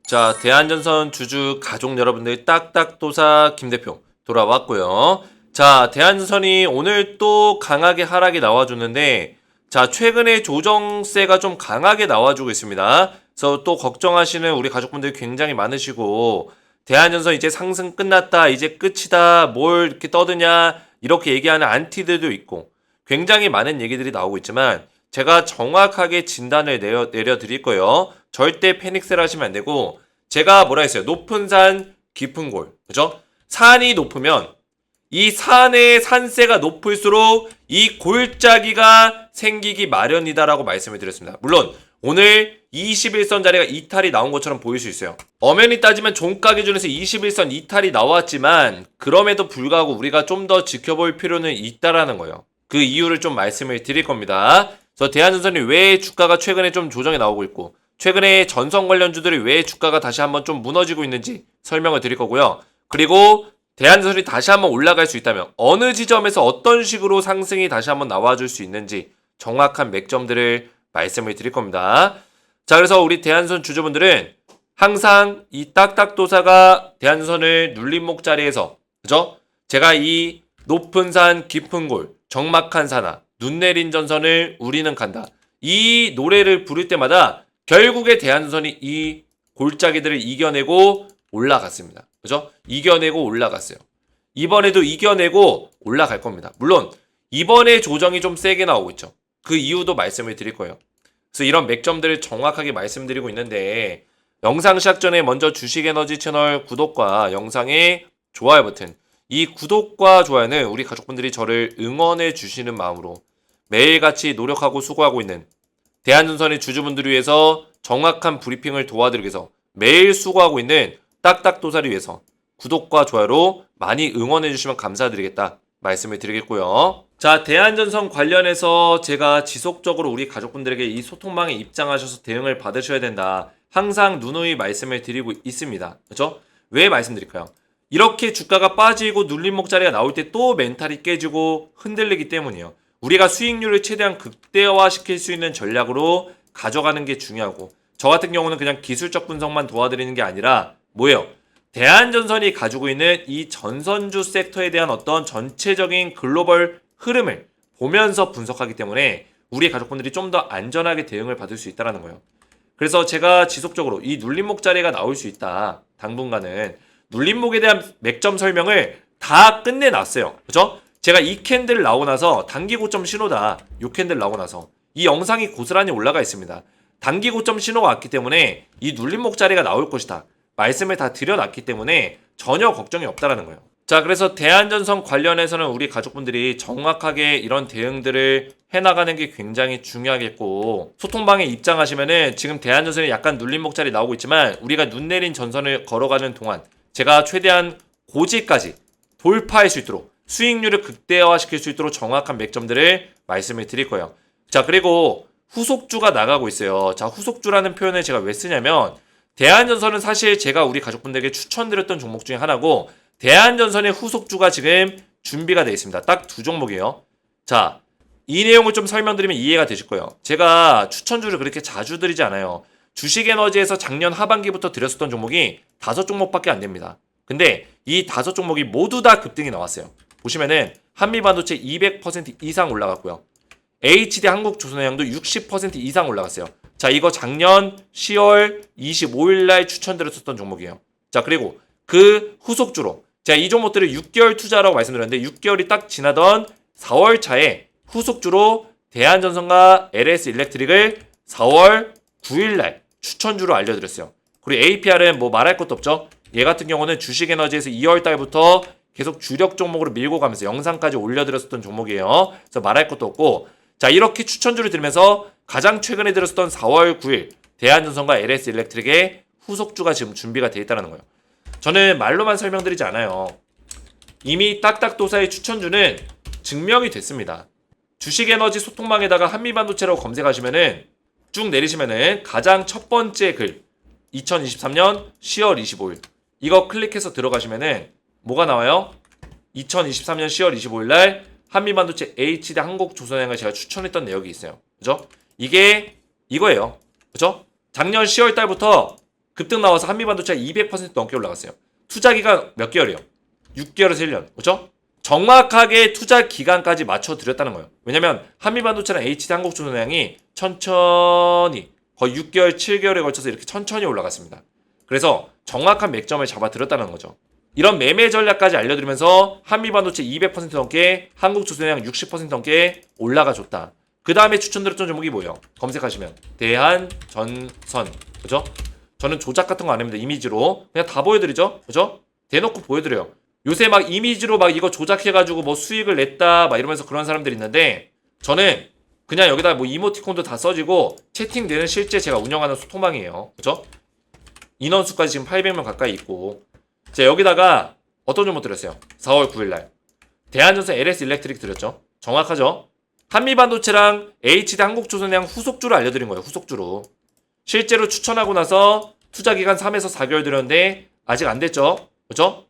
자, 대한전선 주주 가족 여러분들 딱딱도사 김대표 돌아왔고요. 자, 대한전선이 오늘 또 강하게 하락이 나와줬는데, 자, 최근에 조정세가 좀 강하게 나와주고 있습니다. 그래서 또 걱정하시는 우리 가족분들 굉장히 많으시고, 대한전선 이제 상승 끝났다, 이제 끝이다, 뭘 이렇게 떠드냐, 이렇게 얘기하는 안티들도 있고, 굉장히 많은 얘기들이 나오고 있지만, 제가 정확하게 진단을 내려드릴 거예요. 절대 패닉셀 하시면 안 되고, 제가 뭐라 했어요? 높은 산, 깊은 골. 그죠? 산이 높으면 이 산의 산세가 높을수록 이 골짜기가 생기기 마련이다라고 말씀을 드렸습니다. 물론 오늘 21선 자리가 이탈이 나온 것처럼 보일 수 있어요. 엄연히 따지면 종가 기준에서 21선 이탈이 나왔지만 그럼에도 불구하고 우리가 좀 더 지켜볼 필요는 있다라는 거예요. 그 이유를 좀 말씀을 드릴 겁니다. 그래서 대한전선이 왜 주가가 최근에 좀 조정이 나오고 있고 최근에 전선 관련주들이 왜 주가가 다시 한번 좀 무너지고 있는지 설명을 드릴 거고요. 그리고 대한전선이 다시 한번 올라갈 수 있다면 어느 지점에서 어떤 식으로 상승이 다시 한번 나와줄 수 있는지 정확한 맥점들을 말씀을 드릴 겁니다. 자, 그래서 우리 대한전선 주주분들은 항상 이 딱딱도사가 대한전선을 눌림목 자리에서, 그죠? 제가 이 높은 산 깊은 골 적막한 산하 눈 내린 전선을 우리는 간다, 이 노래를 부를 때마다 결국에 대한전선이 이 골짜기들을 이겨내고 올라갔습니다. 그죠? 이겨내고 올라갔어요. 이번에도 이겨내고 올라갈 겁니다. 물론 이번에 조정이 좀 세게 나오고 있죠. 그 이유도 말씀을 드릴 거예요. 그래서 이런 맥점들을 정확하게 말씀드리고 있는데, 영상 시작 전에 먼저 주식에너지 채널 구독과 영상의 좋아요 버튼, 이 구독과 좋아요는 우리 가족분들이 저를 응원해 주시는 마음으로 매일같이 노력하고 수고하고 있는 대한전선의 주주분들을 위해서 정확한 브리핑을 도와드리기 위해서 매일 수고하고 있는 딱딱도사를 위해서 구독과 좋아요로 많이 응원해 주시면 감사드리겠다 말씀을 드리겠고요. 자, 대한전선 관련해서 제가 지속적으로 우리 가족분들에게 이 소통망에 입장하셔서 대응을 받으셔야 된다, 항상 누누이 말씀을 드리고 있습니다. 그렇죠? 왜 말씀드릴까요? 이렇게 주가가 빠지고 눌림목 자리가 나올 때 또 멘탈이 깨지고 흔들리기 때문이에요. 우리가 수익률을 최대한 극대화시킬 수 있는 전략으로 가져가는 게 중요하고, 저 같은 경우는 그냥 기술적 분석만 도와드리는 게 아니라 뭐예요? 대한전선이 가지고 있는 이 전선주 섹터에 대한 어떤 전체적인 글로벌 흐름을 보면서 분석하기 때문에 우리 가족분들이 좀 더 안전하게 대응을 받을 수 있다는 거예요. 그래서 제가 지속적으로 이 눌림목 자리가 나올 수 있다, 당분간은 눌림목에 대한 맥점 설명을 다 끝내놨어요. 그죠? 제가 이 캔들 나오고 나서 단기 고점 신호다, 이 캔들 나오고 나서 이 영상이 고스란히 올라가 있습니다. 단기 고점 신호가 왔기 때문에 이 눌림목 자리가 나올 것이다 말씀을 다 드려놨기 때문에 전혀 걱정이 없다라는 거예요. 자, 그래서 대한전선 관련해서는 우리 가족분들이 정확하게 이런 대응들을 해나가는 게 굉장히 중요하겠고, 소통방에 입장하시면은 지금 대한전선에 약간 눌림목 자리 나오고 있지만 우리가 눈 내린 전선을 걸어가는 동안 제가 최대한 고지까지 돌파할 수 있도록 수익률을 극대화시킬 수 있도록 정확한 맥점들을 말씀을 드릴 거예요. 자, 그리고 후속주가 나가고 있어요. 자, 후속주라는 표현을 제가 왜 쓰냐면, 대한전선은 사실 제가 우리 가족분들에게 추천드렸던 종목 중에 하나고, 대한전선의 후속주가 지금 준비가 되어 있습니다. 딱 두 종목이에요. 자, 이 내용을 좀 설명드리면 이해가 되실 거예요. 제가 추천주를 그렇게 자주 드리지 않아요. 주식에너지에서 작년 하반기부터 드렸었던 종목이 5종목밖에 안 됩니다. 근데 이 5종목이 모두 다 급등이 나왔어요. 보시면은 한미반도체 200% 이상 올라갔고요. HD 한국조선해양도 60% 이상 올라갔어요. 자, 이거 작년 10월 25일 날 추천드렸었던 종목이에요. 자, 그리고 그 후속주로 제가 이 종목들을 6개월 투자라고 말씀드렸는데, 6개월이 딱 지나던 4월 차에 후속주로 대한전선과 LS일렉트릭을 4월 9일 날 추천주로 알려드렸어요. 그리고 APR은 뭐 말할 것도 없죠. 얘 같은 경우는 주식에너지에서 2월 달부터 계속 주력 종목으로 밀고 가면서 영상까지 올려드렸었던 종목이에요. 그래서 말할 것도 없고, 자, 이렇게 추천주를 들으면서 가장 최근에 들었었던 4월 9일 대한전선과 LS일렉트릭의 후속주가 지금 준비가 되어 있다는 거예요. 저는 말로만 설명드리지 않아요. 이미 딱딱도사의 추천주는 증명이 됐습니다. 주식에너지 소통망에다가 한미반도체라고 검색하시면은 쭉 내리시면은 가장 첫 번째 글 2023년 10월 25일 이거 클릭해서 들어가시면은 뭐가 나와요? 2023년 10월 25일 날 한미반도체 HD 한국조선해양을 제가 추천했던 내역이 있어요. 그죠? 이게 이거예요. 그죠? 작년 10월 달부터 급등 나와서 한미반도체가 200% 넘게 올라갔어요. 투자 기간 몇 개월이요? 6개월에서 1년. 그렇죠? 정확하게 투자 기간까지 맞춰 드렸다는 거예요. 왜냐면 한미반도체랑 HD 한국조선해양이 천천히 거의 6개월, 7개월에 걸쳐서 이렇게 천천히 올라갔습니다. 그래서 정확한 맥점을 잡아 드렸다는 거죠. 이런 매매 전략까지 알려드리면서 한미반도체 200% 넘게, 한국조선해양 60% 넘게 올라가 줬다. 그 다음에 추천드렸던 종목이 뭐예요? 검색하시면 대한전선. 그죠? 저는 조작 같은 거 안 합니다. 이미지로 그냥 다 보여드리죠. 그죠? 대놓고 보여드려요. 요새 막 이미지로 막 이거 조작해가지고 뭐 수익을 냈다 막 이러면서 그런 사람들이 있는데, 저는 그냥 여기다 뭐 이모티콘도 다 써지고 채팅되는 실제 제가 운영하는 소통방이에요. 그죠? 인원수까지 지금 800명 가까이 있고. 자, 여기다가 어떤 정보 드렸어요? 4월 9일날 대한전선 LS 일렉트릭 드렸죠. 정확하죠? 한미반도체랑 HD 한국조선해양 후속주를 알려드린 거예요. 후속주로. 실제로 추천하고 나서 투자기간 3에서 4개월 드렸는데 아직 안 됐죠. 그죠?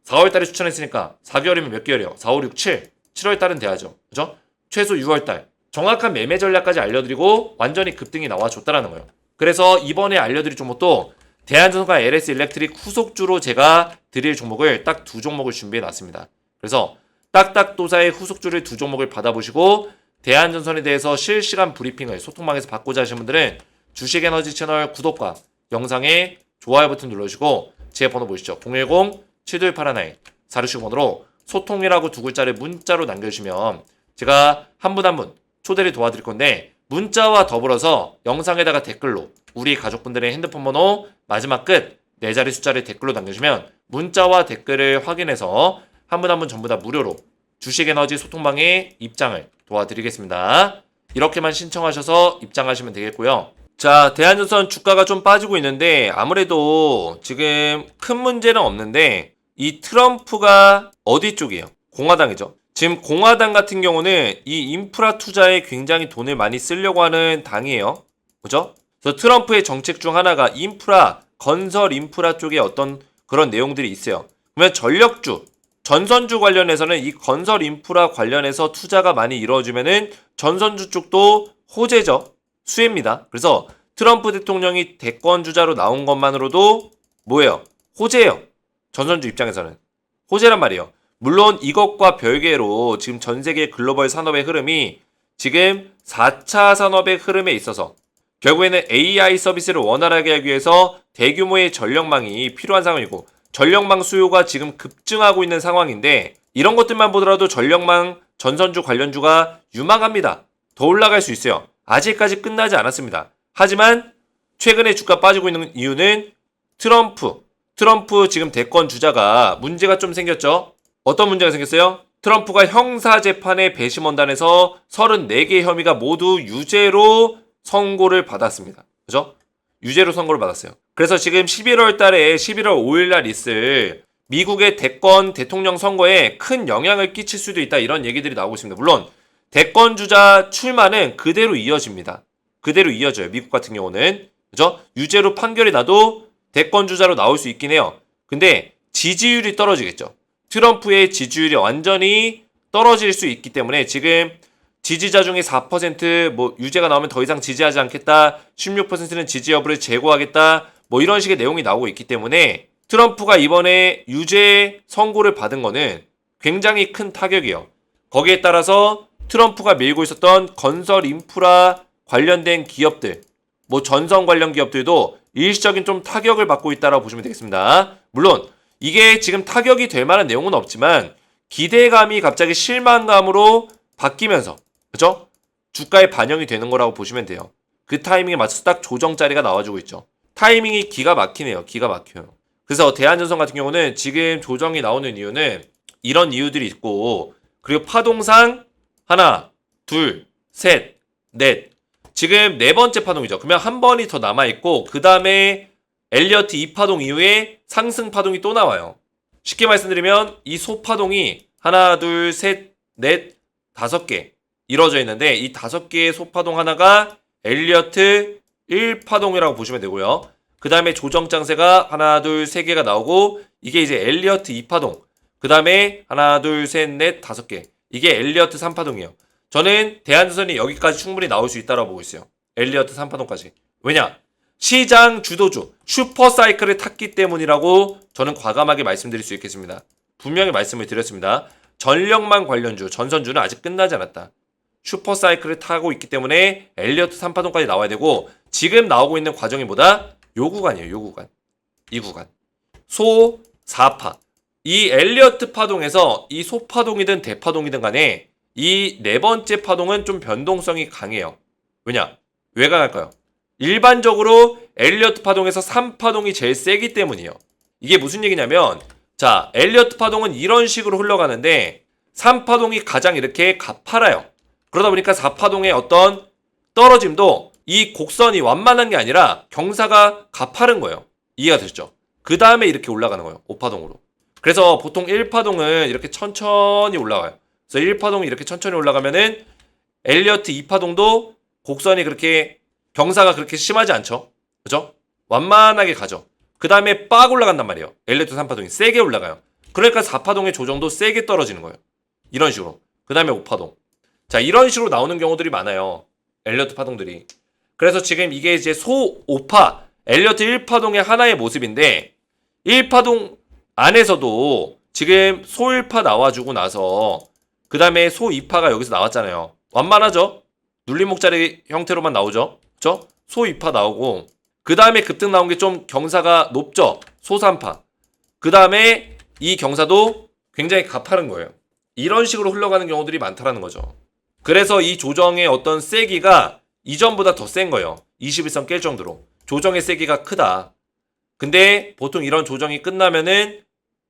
4월달에 추천했으니까 4개월이면 몇 개월이요? 4, 5, 6, 7. 7월달은 돼야죠. 그죠? 최소 6월달. 정확한 매매 전략까지 알려드리고 완전히 급등이 나와줬다라는 거예요. 그래서 이번에 알려드릴 종목도 대한전선과 LS 일렉트릭 후속주로 제가 드릴 종목을 딱 두 종목을 준비해 놨습니다. 그래서 딱딱도사의 후속주를 두 종목을 받아보시고 대한전선에 대해서 실시간 브리핑을 소통방에서 받고자 하시는 분들은 주식에너지 채널 구독과 영상에 좋아요 버튼 눌러주시고 제 번호 보시죠. 010-7281-46번으로 소통이라고 두 글자를 문자로 남겨주시면 제가 한 분 한 분 초대를 도와드릴 건데, 문자와 더불어서 영상에다가 댓글로 우리 가족분들의 핸드폰 번호 마지막 끝 4자리 숫자를 댓글로 남겨주시면 문자와 댓글을 확인해서 한 분 한 분 전부 다 무료로 주식에너지 소통방에 입장을 도와드리겠습니다. 이렇게만 신청하셔서 입장하시면 되겠고요. 자, 대한전선 주가가 좀 빠지고 있는데 아무래도 지금 큰 문제는 없는데 이 트럼프가 어디 쪽이에요? 공화당이죠. 지금 공화당 같은 경우는 이 인프라 투자에 굉장히 돈을 많이 쓰려고 하는 당이에요. 그죠? 그래서 트럼프의 정책 중 하나가 인프라, 건설 인프라 쪽에 어떤 그런 내용들이 있어요. 그러면 전력주, 전선주 관련해서는 이 건설 인프라 관련해서 투자가 많이 이루어지면은 전선주 쪽도 호재죠. 수혜입니다. 그래서 트럼프 대통령이 대권주자로 나온 것만으로도 뭐예요? 호재예요. 전선주 입장에서는. 호재란 말이에요. 물론 이것과 별개로 지금 전 세계 글로벌 산업의 흐름이 지금 4차 산업의 흐름에 있어서 결국에는 AI 서비스를 원활하게 하기 위해서 대규모의 전력망이 필요한 상황이고, 전력망 수요가 지금 급증하고 있는 상황인데 이런 것들만 보더라도 전력망 전선주 관련주가 유망합니다. 더 올라갈 수 있어요. 아직까지 끝나지 않았습니다. 하지만 최근에 주가 빠지고 있는 이유는 트럼프 지금 대권 주자가 문제가 좀 생겼죠. 어떤 문제가 생겼어요? 트럼프가 형사재판의 배심원단에서 34개 혐의가 모두 유죄로 선고를 받았습니다. 그죠? 유죄로 선고를 받았어요. 그래서 지금 11월 달에 11월 5일 날 있을 미국의 대권 대통령 선거에 큰 영향을 끼칠 수도 있다, 이런 얘기들이 나오고 있습니다. 물론 대권 주자 출마는 그대로 이어집니다. 그대로 이어져요. 미국 같은 경우는. 그죠? 유죄로 판결이 나도 대권 주자로 나올 수 있긴 해요. 근데 지지율이 떨어지겠죠. 트럼프의 지지율이 완전히 떨어질 수 있기 때문에 지금 지지자 중에 4% 뭐 유죄가 나오면 더 이상 지지하지 않겠다, 16%는 지지 여부를 재고하겠다, 뭐 이런 식의 내용이 나오고 있기 때문에 트럼프가 이번에 유죄 선고를 받은 거는 굉장히 큰 타격이에요. 거기에 따라서 트럼프가 밀고 있었던 건설 인프라 관련된 기업들, 뭐 전선 관련 기업들도 일시적인 좀 타격을 받고 있다라고 보시면 되겠습니다. 물론 이게 지금 타격이 될 만한 내용은 없지만 기대감이 갑자기 실망감으로 바뀌면서, 그죠? 주가에 반영이 되는 거라고 보시면 돼요. 그 타이밍에 맞춰서 딱 조정 자리가 나와주고 있죠. 타이밍이 기가 막히네요. 기가 막혀요. 그래서 대한전선 같은 경우는 지금 조정이 나오는 이유는 이런 이유들이 있고, 그리고 파동상 하나, 둘, 셋, 넷. 지금 네 번째 파동이죠. 그러면 한 번이 더 남아있고 그 다음에 엘리어트 2파동 이후에 상승 파동이 또 나와요. 쉽게 말씀드리면 이 소파동이 하나, 둘, 셋, 넷, 5개 이루어져 있는데 이 5개의 소파동 하나가 엘리어트 1파동이라고 보시면 되고요. 그 다음에 조정장세가 하나, 둘, 3개가 나오고 이게 이제 엘리어트 2파동. 그 다음에 하나, 둘, 셋, 넷, 5개. 이게 엘리어트 3파동이에요. 저는 대한전선이 여기까지 충분히 나올 수 있다고 보고 있어요. 엘리어트 3파동까지. 왜냐? 시장 주도주 슈퍼사이클을 탔기 때문이라고 저는 과감하게 말씀드릴 수 있겠습니다. 분명히 말씀을 드렸습니다. 전력망 관련주, 전선주는 아직 끝나지 않았다. 슈퍼사이클을 타고 있기 때문에 엘리어트 3파동까지 나와야 되고, 지금 나오고 있는 과정이 뭐다? 요 구간이에요. 요 구간. 이 구간. 소 4파. 이 엘리어트 파동에서 이 소파동이든 대파동이든 간에 이 네 번째 파동은 좀 변동성이 강해요. 왜냐? 왜 강할까요? 일반적으로 엘리어트 파동에서 3파동이 제일 세기 때문이에요. 이게 무슨 얘기냐면, 자, 엘리어트 파동은 이런 식으로 흘러가는데 3파동이 가장 이렇게 가팔아요. 그러다 보니까 4파동의 어떤 떨어짐도 이 곡선이 완만한 게 아니라 경사가 가파른 거예요. 이해가 되시죠? 그 다음에 이렇게 올라가는 거예요. 5파동으로. 그래서 보통 1파동은 이렇게 천천히 올라가요. 그래서 1파동이 이렇게 천천히 올라가면은 엘리어트 2파동도 곡선이 그렇게 경사가 그렇게 심하지 않죠. 그죠? 완만하게 가죠. 그 다음에 빡 올라간단 말이에요. 엘리어트 3파동이 세게 올라가요. 그러니까 4파동의 조정도 세게 떨어지는 거예요. 이런 식으로. 그 다음에 5파동. 자, 이런 식으로 나오는 경우들이 많아요. 엘리어트 파동들이. 그래서 지금 이게 이제 소 5파, 엘리어트 1파동의 하나의 모습인데, 1파동 안에서도 지금 소 1파 나와주고 나서 그 다음에 소 2파가 여기서 나왔잖아요. 완만하죠? 눌림목자리 형태로만 나오죠? 그쵸? 소 2파 나오고, 그 다음에 급등 나온 게 좀 경사가 높죠? 소 3파. 그 다음에 이 경사도 굉장히 가파른 거예요. 이런 식으로 흘러가는 경우들이 많다라는 거죠. 그래서 이 조정의 어떤 세기가 이전보다 더 센 거예요. 21선 깰 정도로. 조정의 세기가 크다. 근데 보통 이런 조정이 끝나면은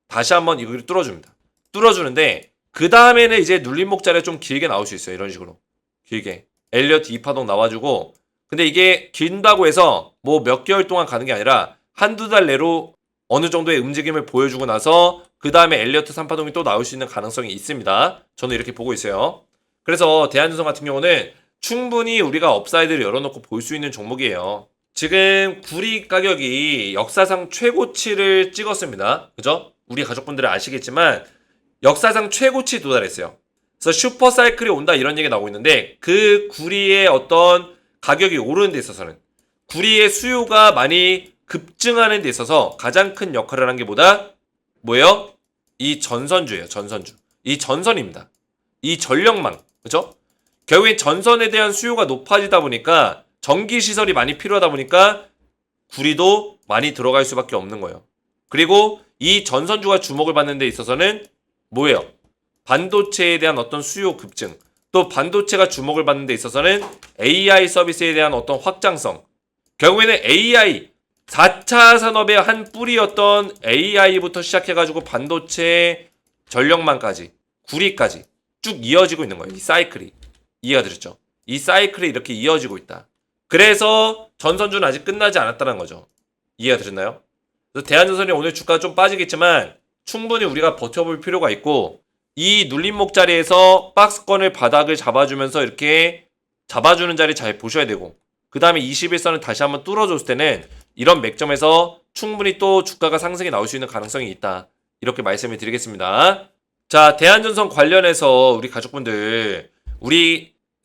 다시 한번 이걸 뚫어줍니다. 뚫어주는데 그 다음에는 이제 눌림목자리가 좀 길게 나올 수 있어요. 이런 식으로. 길게. 엘리어트 2파동 나와주고, 근데 이게 긴다고 해서 뭐 몇 개월 동안 가는 게 아니라 한두 달 내로 어느 정도의 움직임을 보여주고 나서 그 다음에 엘리어트 3파동이 또 나올 수 있는 가능성이 있습니다. 저는 이렇게 보고 있어요. 그래서 대한전선 같은 경우는 충분히 우리가 업사이드를 열어놓고 볼 수 있는 종목이에요. 지금 구리 가격이 역사상 최고치를 찍었습니다. 그죠? 우리 가족분들은 아시겠지만 역사상 최고치 도달했어요. 그래서 슈퍼사이클이 온다 이런 얘기 나오고 있는데, 그 구리의 어떤 가격이 오르는 데 있어서는, 구리의 수요가 많이 급증하는 데 있어서 가장 큰 역할을 한 게 뭐예요? 이 전선주예요. 전선주. 이 전선입니다. 이 전력망. 그죠? 결국엔 전선에 대한 수요가 높아지다 보니까 전기시설이 많이 필요하다 보니까 구리도 많이 들어갈 수밖에 없는 거예요. 그리고 이 전선주가 주목을 받는 데 있어서는 뭐예요? 반도체에 대한 어떤 수요 급증, 또 반도체가 주목을 받는 데 있어서는 AI 서비스에 대한 어떤 확장성, 결국에는 AI 4차 산업의 한 뿌리였던 AI부터 시작해가지고 반도체, 전력망까지, 구리까지 쭉 이어지고 있는 거예요. 이 사이클이. 이해가 되셨죠? 이 사이클이 이렇게 이어지고 있다. 그래서 전선주는 아직 끝나지 않았다는 거죠. 이해가 되셨나요? 그래서 대한전선이 오늘 주가가 좀 빠지겠지만 충분히 우리가 버텨볼 필요가 있고, 이 눌림목 자리에서 박스권을 바닥을 잡아주면서 이렇게 잡아주는 자리 잘 보셔야 되고, 그 다음에 21선을 다시 한번 뚫어줬을 때는 이런 맥점에서 충분히 또 주가가 상승이 나올 수 있는 가능성이 있다. 이렇게 말씀을 드리겠습니다. 자, 대한전선 관련해서 우리 가족분들,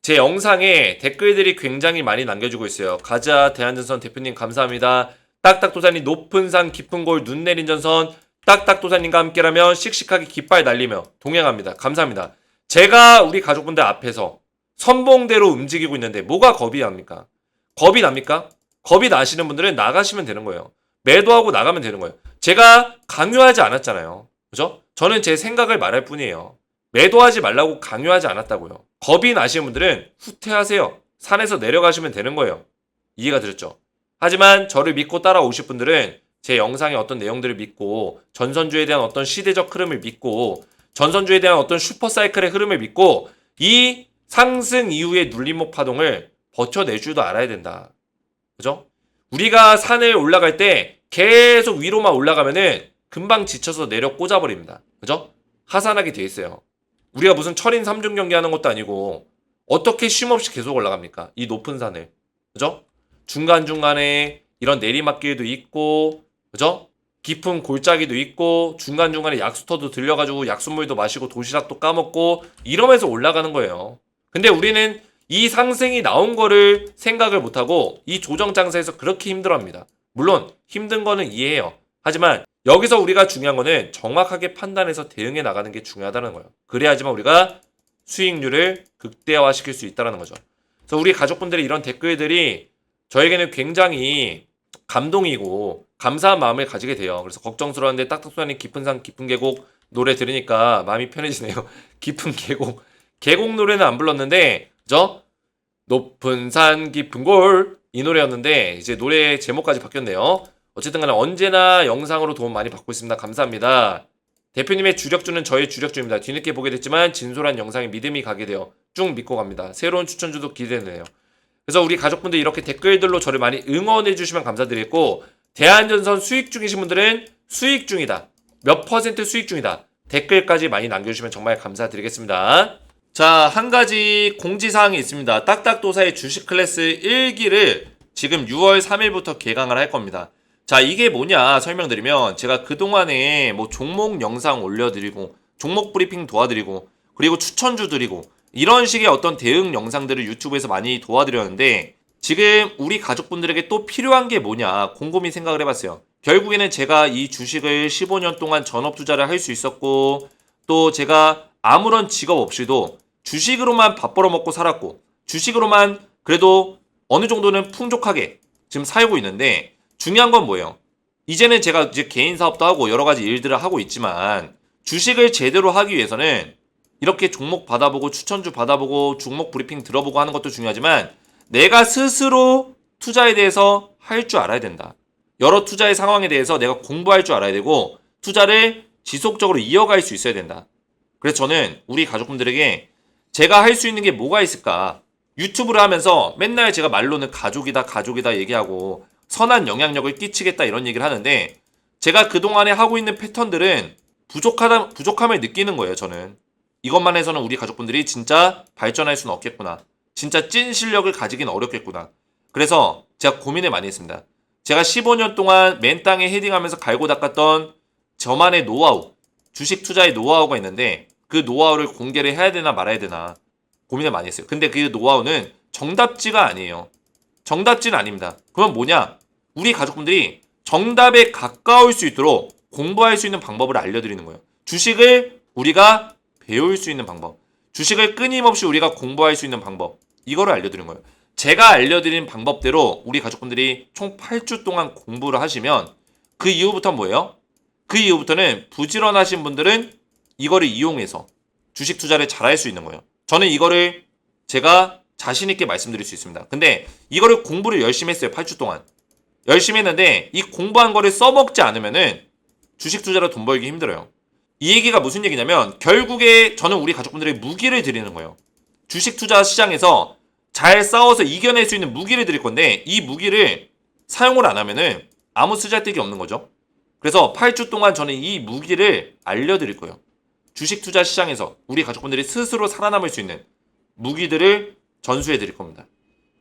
제 영상에 댓글들이 굉장히 많이 남겨주고 있어요. 가자 대한전선 대표님 감사합니다. 딱딱도사님 높은 산 깊은 골 눈 내린 전선, 딱딱도사님과 함께라면 씩씩하게 깃발 날리며 동행합니다. 감사합니다. 제가 우리 가족분들 앞에서 선봉대로 움직이고 있는데 뭐가 겁이 납니까? 겁이 납니까? 겁이 나시는 분들은 나가시면 되는 거예요. 매도하고 나가면 되는 거예요. 제가 강요하지 않았잖아요. 그죠? 저는 제 생각을 말할 뿐이에요. 매도하지 말라고 강요하지 않았다고요. 겁이 나시는 분들은 후퇴하세요. 산에서 내려가시면 되는 거예요. 이해가 되셨죠? 하지만 저를 믿고 따라오실 분들은 제 영상의 어떤 내용들을 믿고, 전선주에 대한 어떤 시대적 흐름을 믿고, 전선주에 대한 어떤 슈퍼사이클의 흐름을 믿고, 이 상승 이후의 눌림목 파동을 버텨낼 줄도 알아야 된다. 그죠? 우리가 산을 올라갈 때 계속 위로만 올라가면은 금방 지쳐서 내려 꽂아버립니다. 그죠? 하산하게 돼 있어요. 우리가 무슨 철인 3중 경기 하는 것도 아니고 어떻게 쉼없이 계속 올라갑니까? 이 높은 산을. 그죠? 중간중간에 이런 내리막길도 있고, 그죠? 깊은 골짜기도 있고, 중간중간에 약수터도 들려가지고 약수물도 마시고 도시락도 까먹고 이러면서 올라가는 거예요. 근데 우리는 이 상승이 나온 거를 생각을 못하고 이 조정 장세에서 그렇게 힘들어합니다. 물론 힘든 거는 이해해요. 하지만 여기서 우리가 중요한 거는 정확하게 판단해서 대응해 나가는 게 중요하다는 거예요. 그래야지만 우리가 수익률을 극대화시킬 수 있다는 거죠. 그래서 우리 가족분들의 이런 댓글들이 저에게는 굉장히 감동이고 감사한 마음을 가지게 돼요. 그래서 걱정스러운데 딱딱소라님 깊은 산 깊은 계곡 노래 들으니까 마음이 편해지네요. 깊은 계곡 노래는 안 불렀는데 그죠? 높은 산 깊은 골 이 노래였는데 이제 노래 제목까지 바뀌었네요. 어쨌든 간에 언제나 영상으로 도움 많이 받고 있습니다. 감사합니다. 대표님의 주력주는 저의 주력주입니다. 뒤늦게 보게 됐지만 진솔한 영상에 믿음이 가게 되어 쭉 믿고 갑니다. 새로운 추천주도 기대되네요. 그래서 우리 가족분들 이렇게 댓글들로 저를 많이 응원해 주시면 감사드리겠고 대한전선 수익 중이신 분들은 수익 중이다. 몇 퍼센트 수익 중이다. 댓글까지 많이 남겨주시면 정말 감사드리겠습니다. 자, 한 가지 공지사항이 있습니다. 딱딱도사의 주식 클래스 1기를 지금 6월 3일부터 개강을 할 겁니다. 자, 이게 뭐냐 설명드리면 제가 그동안에 뭐 종목 영상 올려드리고 종목 브리핑 도와드리고 그리고 추천주 드리고 이런 식의 어떤 대응 영상들을 유튜브에서 많이 도와드렸는데 지금 우리 가족분들에게 또 필요한 게 뭐냐 곰곰이 생각을 해봤어요. 결국에는 제가 이 주식을 15년 동안 전업 투자를 할 수 있었고 또 제가 아무런 직업 없이도 주식으로만 밥 벌어먹고 살았고 주식으로만 그래도 어느 정도는 풍족하게 지금 살고 있는데 중요한 건 뭐예요? 이제는 제가 이제 개인 사업도 하고 여러 가지 일들을 하고 있지만 주식을 제대로 하기 위해서는 이렇게 종목 받아보고 추천주 받아보고 종목 브리핑 들어보고 하는 것도 중요하지만 내가 스스로 투자에 대해서 할 줄 알아야 된다. 여러 투자의 상황에 대해서 내가 공부할 줄 알아야 되고 투자를 지속적으로 이어갈 수 있어야 된다. 그래서 저는 우리 가족분들에게 제가 할 수 있는 게 뭐가 있을까? 유튜브를 하면서 맨날 제가 말로는 가족이다 얘기하고 선한 영향력을 끼치겠다 이런 얘기를 하는데 제가 그동안에 하고 있는 패턴들은 부족함을 느끼는 거예요, 저는. 이것만 해서는 우리 가족분들이 진짜 발전할 수는 없겠구나. 진짜 찐 실력을 가지긴 어렵겠구나. 그래서 제가 고민을 많이 했습니다. 제가 15년 동안 맨 땅에 헤딩하면서 갈고 닦았던 저만의 노하우, 주식 투자의 노하우가 있는데 그 노하우를 공개를 해야 되나 말아야 되나 고민을 많이 했어요. 근데 그 노하우는 정답지가 아니에요. 정답지는 아닙니다. 그럼 뭐냐? 우리 가족분들이 정답에 가까울 수 있도록 공부할 수 있는 방법을 알려드리는 거예요. 주식을 우리가 배울 수 있는 방법. 주식을 끊임없이 우리가 공부할 수 있는 방법. 이거를 알려드리는 거예요. 제가 알려드린 방법대로 우리 가족분들이 총 8주 동안 공부를 하시면 그 이후부터는 뭐예요? 그 이후부터는 부지런하신 분들은 이거를 이용해서 주식 투자를 잘할 수 있는 거예요. 저는 이거를 제가 자신 있게 말씀드릴 수 있습니다. 근데 이거를 공부를 열심히 했어요. 8주 동안. 열심히 했는데 이 공부한 거를 써먹지 않으면은 주식 투자로 돈 벌기 힘들어요. 이 얘기가 무슨 얘기냐면 결국에 저는 우리 가족분들에게 무기를 드리는 거예요. 주식 투자 시장에서 잘 싸워서 이겨낼 수 있는 무기를 드릴 건데 이 무기를 사용을 안 하면은 아무 쓰잘데기 없는 거죠. 그래서 8주 동안 저는 이 무기를 알려드릴 거예요. 주식 투자 시장에서 우리 가족분들이 스스로 살아남을 수 있는 무기들을 전수해 드릴 겁니다.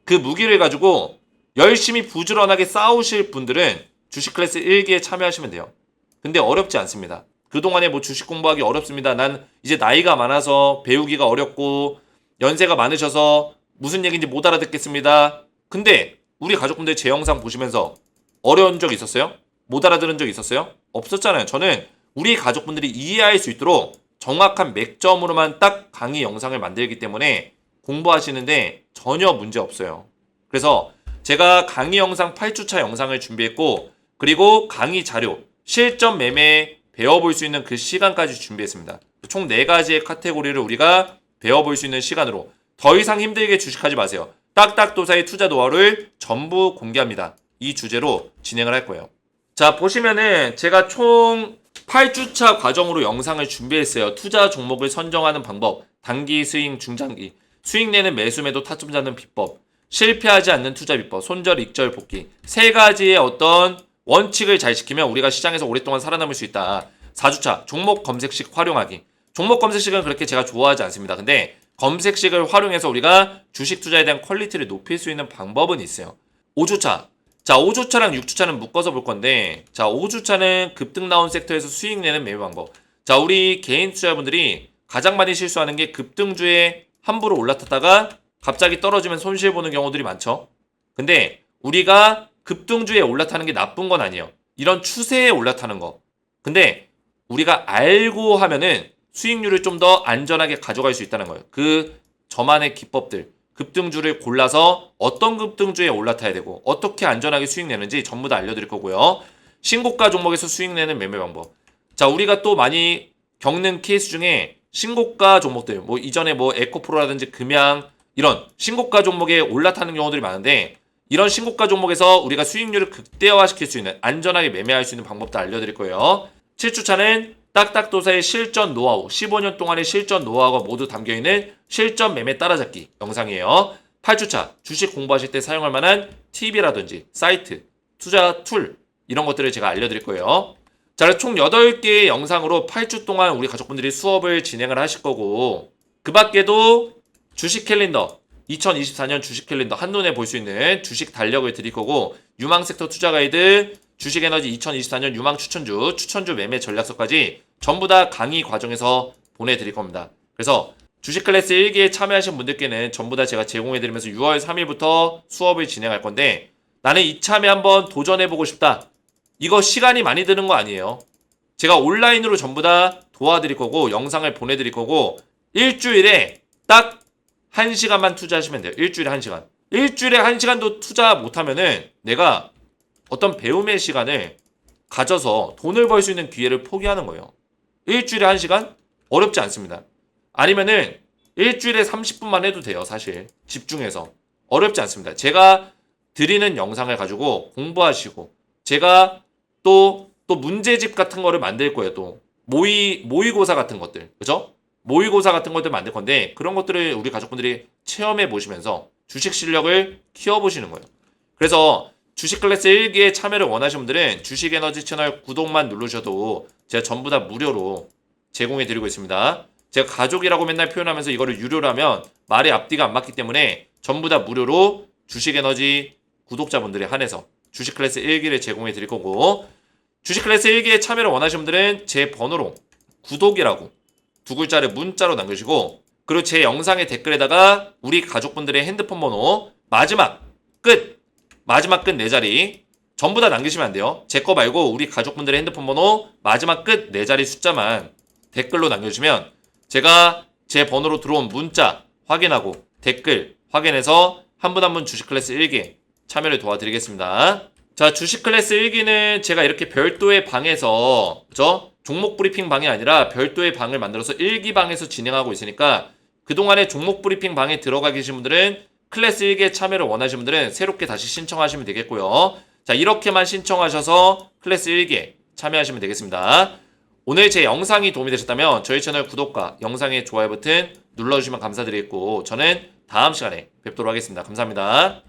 그 무기를 가지고 열심히 부지런하게 싸우실 분들은 주식 클래스 1기에 참여하시면 돼요. 근데 어렵지 않습니다. 그동안에 뭐 주식 공부하기 어렵습니다. 난 이제 나이가 많아서 배우기가 어렵고 연세가 많으셔서 무슨 얘기인지 못 알아듣겠습니다. 근데 우리 가족분들 제 영상 보시면서 어려운 적 있었어요? 못 알아들은 적 있었어요? 없었잖아요. 저는 우리 가족분들이 이해할 수 있도록 정확한 맥점으로만 딱 강의 영상을 만들기 때문에 공부하시는데 전혀 문제 없어요. 그래서 제가 강의 영상 8주차 영상을 준비했고 그리고 강의 자료, 실전 매매 배워볼 수 있는 그 시간까지 준비했습니다. 총 4가지의 카테고리를 우리가 배워볼 수 있는 시간으로 더 이상 힘들게 주식하지 마세요. 딱딱도사의 투자 노하우를 전부 공개합니다. 이 주제로 진행을 할 거예요. 자, 보시면은 제가 총 8주차 과정으로 영상을 준비했어요. 투자 종목을 선정하는 방법, 단기 스윙, 중장기, 수익 내는 매수 매도 타점 잡는 비법, 실패하지 않는 투자 비법, 손절, 익절, 복귀 3가지의 어떤 원칙을 잘 지키면 우리가 시장에서 오랫동안 살아남을 수 있다. 4주차 종목 검색식 활용하기. 종목 검색식은 그렇게 제가 좋아하지 않습니다. 근데 검색식을 활용해서 우리가 주식 투자에 대한 퀄리티를 높일 수 있는 방법은 있어요. 5주차. 자, 5주차랑 6주차는 묶어서 볼 건데 자, 5주차는 급등 나온 섹터에서 수익 내는 매매 방법. 자, 우리 개인 투자자분들이 가장 많이 실수하는 게 급등주에 함부로 올라탔다가 갑자기 떨어지면 손실 보는 경우들이 많죠. 근데 우리가 급등주에 올라타는 게 나쁜 건 아니에요. 이런 추세에 올라타는 거. 근데 우리가 알고 하면은 수익률을 좀 더 안전하게 가져갈 수 있다는 거예요. 그 저만의 기법들. 급등주를 골라서 어떤 급등주에 올라타야 되고 어떻게 안전하게 수익 내는지 전부 다 알려드릴 거고요. 신고가 종목에서 수익 내는 매매 방법. 자, 우리가 또 많이 겪는 케이스 중에 신고가 종목들, 뭐 이전에 뭐 에코프로라든지 금양 이런 신고가 종목에 올라타는 경우들이 많은데 이런 신고가 종목에서 우리가 수익률을 극대화시킬 수 있는 안전하게 매매할 수 있는 방법도 알려드릴 거예요. 7주차는 딱딱도사의 실전 노하우, 15년 동안의 실전 노하우가 모두 담겨있는 실전 매매 따라잡기 영상이에요. 8주차, 주식 공부하실 때 사용할 만한 팁이라든지 사이트, 투자 툴 이런 것들을 제가 알려드릴 거예요. 자, 총 8개의 영상으로 8주 동안 우리 가족분들이 수업을 진행을 하실 거고 그 밖에도 주식 캘린더, 2024년 주식 캘린더 한눈에 볼 수 있는 주식 달력을 드릴 거고 유망섹터 투자 가이드, 주식에너지 2024년 유망 추천주 매매 전략서까지 전부 다 강의 과정에서 보내드릴 겁니다. 그래서 주식 클래스 1기에 참여하신 분들께는 전부 다 제가 제공해드리면서 6월 3일부터 수업을 진행할 건데 나는 이참에 한번 도전해보고 싶다. 이거 시간이 많이 드는 거 아니에요. 제가 온라인으로 전부 다 도와드릴 거고 영상을 보내드릴 거고 일주일에 딱 1시간만 투자하시면 돼요. 일주일에 1시간. 일주일에 1시간도 투자 못하면은 내가 어떤 배움의 시간을 가져서 돈을 벌 수 있는 기회를 포기하는 거예요. 일주일에 1시간? 어렵지 않습니다. 아니면은 일주일에 30분만 해도 돼요. 사실 집중해서. 어렵지 않습니다. 제가 드리는 영상을 가지고 공부하시고 제가 또 문제집 같은 거를 만들 거예요. 또 모의고사 같은 것들. 그죠? 모의고사 같은 것들 만들 건데 그런 것들을 우리 가족분들이 체험해 보시면서 주식 실력을 키워보시는 거예요. 그래서 주식 클래스 1기에 참여를 원하시는 분들은 주식에너지 채널 구독만 누르셔도 제가 전부 다 무료로 제공해 드리고 있습니다. 제가 가족이라고 맨날 표현하면서 이거를 유료로 하면 말이 앞뒤가 안 맞기 때문에 전부 다 무료로 주식에너지 구독자분들에 한해서 주식 클래스 1기를 제공해 드릴 거고 주식 클래스 1기에 참여를 원하시는 분들은 제 번호로 구독이라고 2글자를 문자로 남겨주시고 그리고 제 영상의 댓글에다가 우리 가족분들의 핸드폰 번호 마지막 끝 4자리 전부 다 남기시면 안 돼요. 제 거 말고 우리 가족분들의 핸드폰 번호 마지막 끝 4자리 숫자만 댓글로 남겨주시면 제가 제 번호로 들어온 문자 확인하고 댓글 확인해서 한 분 한 분 주식 클래스 1기 참여를 도와드리겠습니다. 자, 주식 클래스 1기는 제가 이렇게 별도의 방에서 그죠? 종목 브리핑 방이 아니라 별도의 방을 만들어서 1기 방에서 진행하고 있으니까 그동안에 종목 브리핑 방에 들어가 계신 분들은 클래스 1기에 참여를 원하시는 분들은 새롭게 다시 신청하시면 되겠고요. 자, 이렇게만 신청하셔서 클래스 1기에 참여하시면 되겠습니다. 오늘 제 영상이 도움이 되셨다면 저희 채널 구독과 영상의 좋아요 버튼 눌러주시면 감사드리겠고 저는 다음 시간에 뵙도록 하겠습니다. 감사합니다.